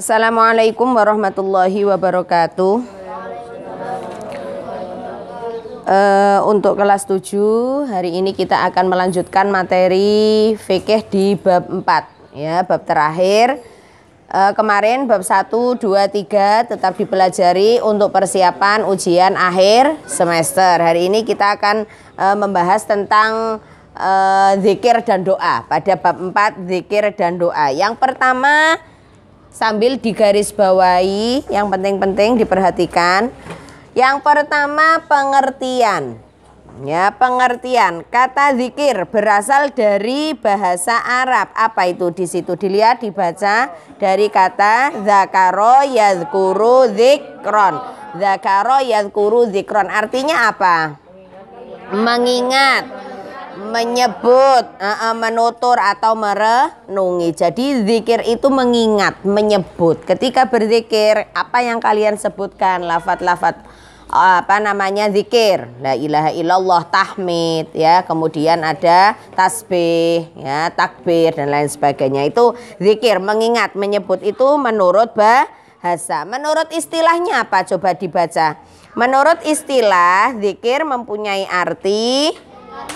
Assalamualaikum warahmatullahi wabarakatuh. Untuk kelas 7 hari ini kita akan melanjutkan materi fikih di bab 4 ya, bab terakhir. Kemarin bab 1, 2, 3 tetap dipelajari untuk persiapan ujian akhir semester. Hari ini kita akan membahas tentang zikir dan doa. Pada bab 4 zikir dan doa. Yang pertama, sambil digarisbawahi, yang penting-penting diperhatikan. Yang pertama pengertian. Ya, pengertian. Kata zikir berasal dari bahasa Arab. Apa itu? Di situ dilihat, dibaca dari kata zakaro yadhkuru zikron. Zakaro yadhkuru zikron. Artinya apa? Mengingat, menyebut, menutur atau merenungi. Jadi zikir itu mengingat, menyebut. Ketika berzikir, apa yang kalian sebutkan? Lafaz-lafaz zikir, la ilaha illallah, tahmid ya, kemudian ada tasbih ya, takbir dan lain sebagainya. Itu zikir, mengingat, menyebut. Itu menurut bahasa. Menurut istilahnya apa? Coba dibaca. Menurut istilah, zikir mempunyai arti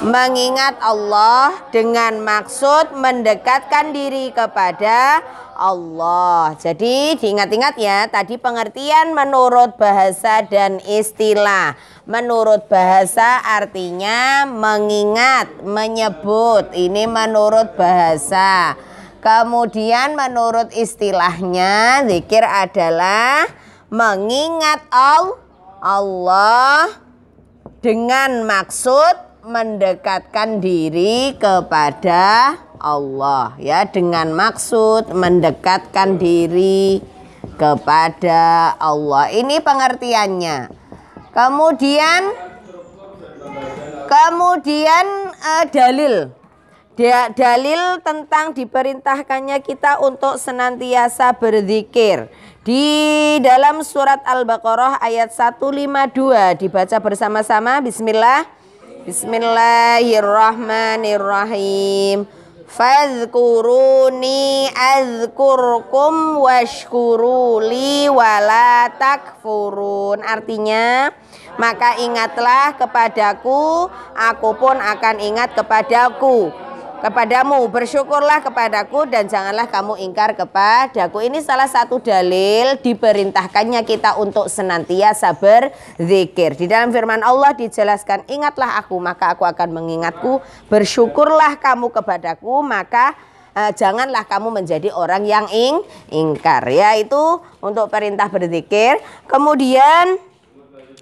mengingat Allah dengan maksud mendekatkan diri kepada Allah. Jadi diingat-ingat ya, tadi pengertian menurut bahasa dan istilah. Menurut bahasa artinya mengingat, menyebut. Ini menurut bahasa. Kemudian menurut istilahnya, zikir adalah mengingat Allah dengan maksud mendekatkan diri kepada Allah ya, dengan maksud mendekatkan diri kepada Allah. Ini pengertiannya. Kemudian dalil tentang diperintahkannya kita untuk senantiasa berzikir di dalam surat Al-Baqarah ayat 152. Dibaca bersama-sama. Bismillahirrahmanirrahim. Fadhkuruni azkurkum washkuruli wala takfurun. Artinya, maka ingatlah kepadaku, aku pun akan ingat kepadamu. Bersyukurlah kepadaku dan janganlah kamu ingkar kepadaku. Ini salah satu dalil diperintahkannya kita untuk senantiasa berzikir. Di dalam firman Allah dijelaskan, ingatlah aku maka aku akan mengingatku. Bersyukurlah kamu kepadaku maka janganlah kamu menjadi orang yang ingkar. Ya, itu untuk perintah berzikir. Kemudian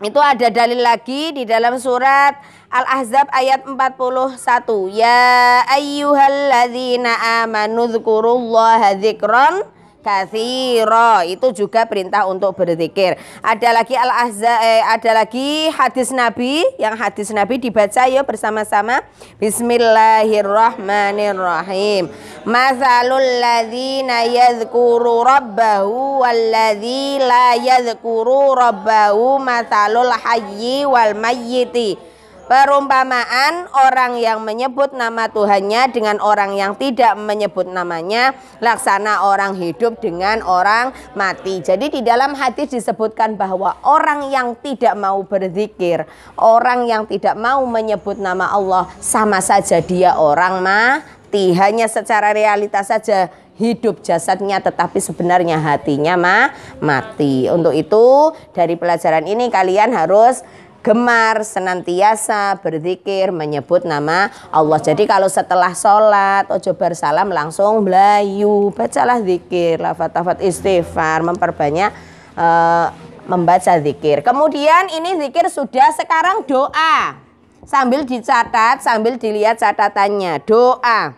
itu ada dalil lagi di dalam surat Al-Ahzab ayat 41. Ya ayyuhalladzina amanu dzkurullaha dzikran katsira. Itu juga perintah untuk berzikir. Ada lagi ada lagi hadis Nabi. Yang hadis Nabi dibaca ya bersama-sama. Bismillahirrahmanirrahim. Matsalul ladzina yadhkuru rabbahu walladzi la yadhkuru rabbahu matsalul hayyi wal mayyiti. Perumpamaan orang yang menyebut nama Tuhannya dengan orang yang tidak menyebut namanya, laksana orang hidup dengan orang mati. Jadi di dalam hadis disebutkan bahwa orang yang tidak mau berzikir, orang yang tidak mau menyebut nama Allah, sama saja dia orang mati. Hanya secara realitas saja hidup jasadnya, tetapi sebenarnya hatinya mati. Untuk itu dari pelajaran ini kalian harus gemar senantiasa berzikir, menyebut nama Allah. Jadi kalau setelah sholat, ojo bersalam langsung belayu, bacalah zikir, lafaz-lafaz istighfar, memperbanyak membaca zikir. Kemudian ini zikir sudah, sekarang doa. Sambil dicatat, sambil dilihat catatannya. Doa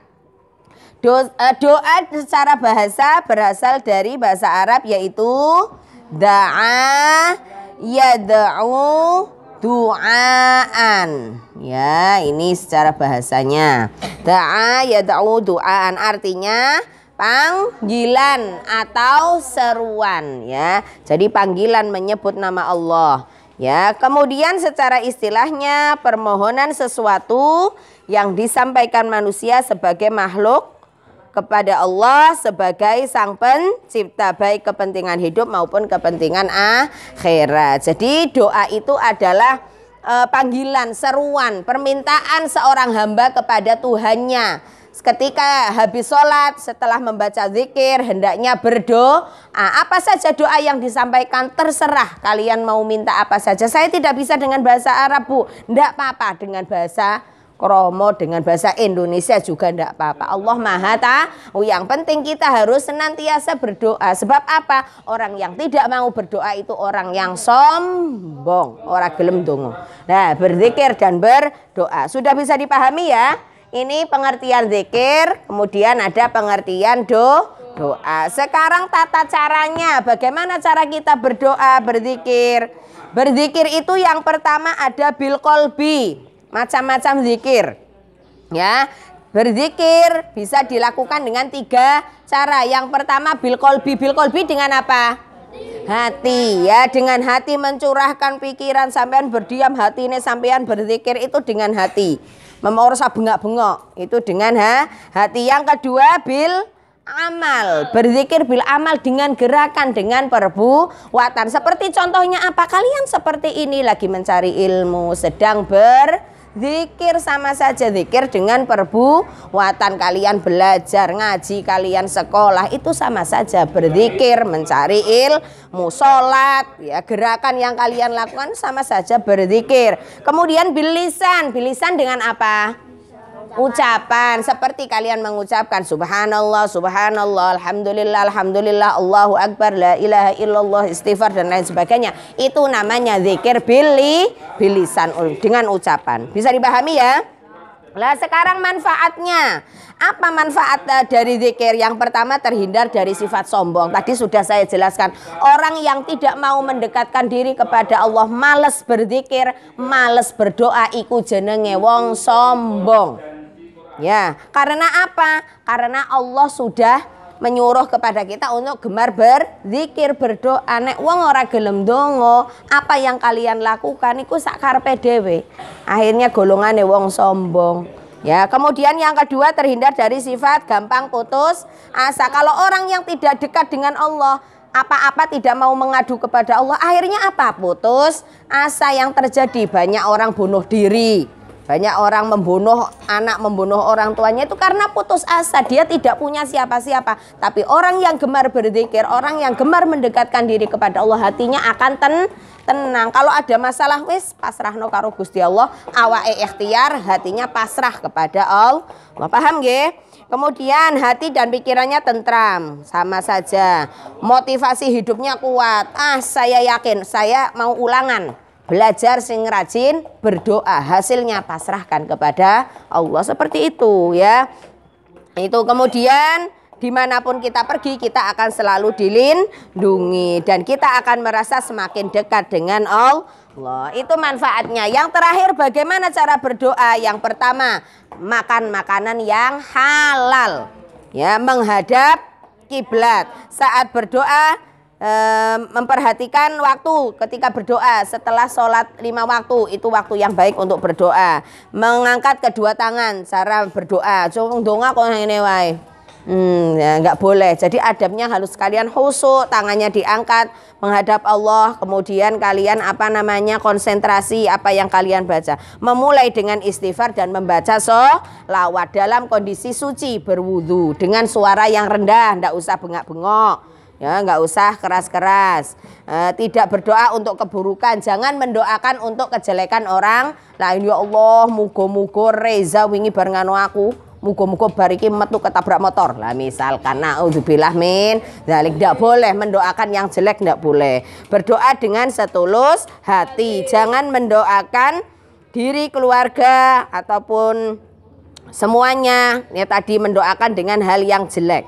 secara bahasa berasal dari bahasa Arab, yaitu da'a yad'u du'aan. Ya, ini secara bahasanya. Da'a yad'u du'aan artinya panggilan atau seruan ya. Jadi panggilan menyebut nama Allah. Ya, kemudian secara istilahnya permohonan sesuatu yang disampaikan manusia sebagai makhluk kepada Allah sebagai sang pencipta, baik kepentingan hidup maupun kepentingan akhirat. Jadi doa itu adalah panggilan, seruan, permintaan seorang hamba kepada Tuhannya. Ketika habis sholat, setelah membaca zikir, hendaknya berdoa. Apa saja doa yang disampaikan terserah, kalian mau minta apa saja. Saya tidak bisa dengan bahasa Arab, Bu. Tidak apa-apa, dengan bahasa kromo, dengan bahasa Indonesia juga tidak apa-apa. Allah Maha Tahu. Yang penting kita harus senantiasa berdoa. Sebab apa? Orang yang tidak mau berdoa itu orang yang sombong, orang gelem dongo. Nah, berzikir dan berdoa sudah bisa dipahami ya. Ini pengertian zikir, kemudian ada pengertian doa. Sekarang tata caranya, bagaimana cara kita berdoa, berzikir. Berzikir itu yang pertama ada bil qalbi. Macam-macam zikir, ya. Berzikir bisa dilakukan dengan 3 cara. Yang pertama bil qalbi. Bil qalbi dengan apa? Hati, ya. Dengan hati mencurahkan pikiran, sampean berdiam, hati ini sampean berzikir itu dengan hati. Memorsa bengak-bengok itu dengan hati. Yang kedua bil amal. Berzikir bil amal dengan gerakan, dengan perbuatan. Seperti contohnya apa? Kalian seperti ini lagi mencari ilmu, sedang berzikir, sama saja zikir dengan perbuatan. Kalian belajar ngaji, kalian sekolah, itu sama saja berzikir, mencari ilmu. Sholat, ya, gerakan yang kalian lakukan sama saja berzikir. Kemudian bilisan. Bilisan dengan apa? Ucapan, seperti kalian mengucapkan subhanallah, subhanallah, alhamdulillah, alhamdulillah, Allahu akbar, la ilaha illallah, istighfar dan lain sebagainya. Itu namanya zikir bilisan, dengan ucapan. Bisa dipahami ya? Lah sekarang manfaatnya. Apa manfaat dari zikir? Yang pertama terhindar dari sifat sombong. Tadi sudah saya jelaskan. Orang yang tidak mau mendekatkan diri kepada Allah, males berzikir, males berdoa, iku jenenge wong sombong. Ya, karena apa? Karena Allah sudah menyuruh kepada kita untuk gemar berzikir, berdoa. Nek wong ora gelem dongo, apa yang kalian lakukan iku sak karepe dhewe. Akhirnya golongane wong sombong. Ya, kemudian yang kedua terhindar dari sifat gampang putus asa. Kalau orang yang tidak dekat dengan Allah, apa-apa tidak mau mengadu kepada Allah, akhirnya apa? Putus asa. Yang terjadi banyak orang bunuh diri. Banyak orang membunuh anak, membunuh orang tuanya itu karena putus asa. Dia tidak punya siapa-siapa. Tapi orang yang gemar berzikir, orang yang gemar mendekatkan diri kepada Allah, hatinya akan tenang. Kalau ada masalah, wis pasrahno karo Gusti Allah, awake ikhtiar, hatinya pasrah kepada Allah. Paham nggih? Kemudian hati dan pikirannya tentram, sama saja. Motivasi hidupnya kuat. Saya yakin, saya mau ulangan. Belajar sing rajin, berdoa, hasilnya pasrahkan kepada Allah, seperti itu ya. Itu kemudian dimanapun kita pergi, kita akan selalu dilindungi dan kita akan merasa semakin dekat dengan Allah. Itu manfaatnya. Yang terakhir, bagaimana cara berdoa? Yang pertama, makan makanan yang halal, ya, menghadap kiblat. Saat berdoa, memperhatikan waktu ketika berdoa. Setelah sholat 5 waktu, itu waktu yang baik untuk berdoa. Mengangkat kedua tangan, cara berdoa. Cung donga kok ngene wae. Ya, nggak boleh. Jadi adabnya harus kalian khusyuk, tangannya diangkat menghadap Allah. Kemudian kalian konsentrasi apa yang kalian baca. Memulai dengan istighfar dan membaca sholawat dalam kondisi suci, berwudu dengan suara yang rendah, nggak usah bengak-bengok. Ya, nggak usah keras-keras. Tidak berdoa untuk keburukan. Jangan mendoakan untuk kejelekan orang lain. Ya Allah, mugo-mugo Reza wingi barengan aku, mugo-mugo bariki metu ketabrak motor. Lah misalkan, naudzubillah min dzalik, tidak boleh mendoakan yang jelek, tidak boleh. Berdoa dengan setulus hati. Jangan mendoakan diri, keluarga ataupun semuanya. Ya, tadi mendoakan dengan hal yang jelek.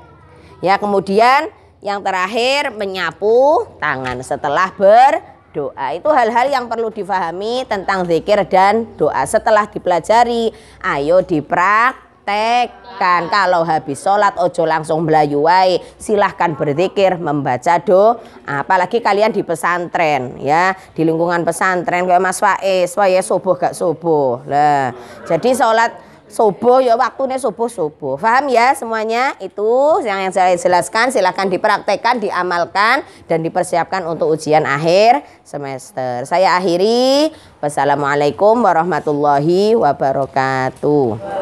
Ya, kemudian yang terakhir menyapu tangan setelah berdoa. Itu hal-hal yang perlu difahami tentang zikir dan doa. Setelah dipelajari, ayo dipraktekkan. Kalau habis sholat ojo langsung melayu wae, silahkan berzikir, membaca doa. Apalagi kalian di pesantren, ya, di lingkungan pesantren kayak Mas Faiz, subuh gak subuh. Lah, jadi sholat subuh ya waktunya subuh. Paham ya semuanya? Itu yang saya jelaskan, silahkan dipraktekkan, diamalkan dan dipersiapkan untuk ujian akhir semester. Saya akhiri. Wassalamualaikum warahmatullahi wabarakatuh.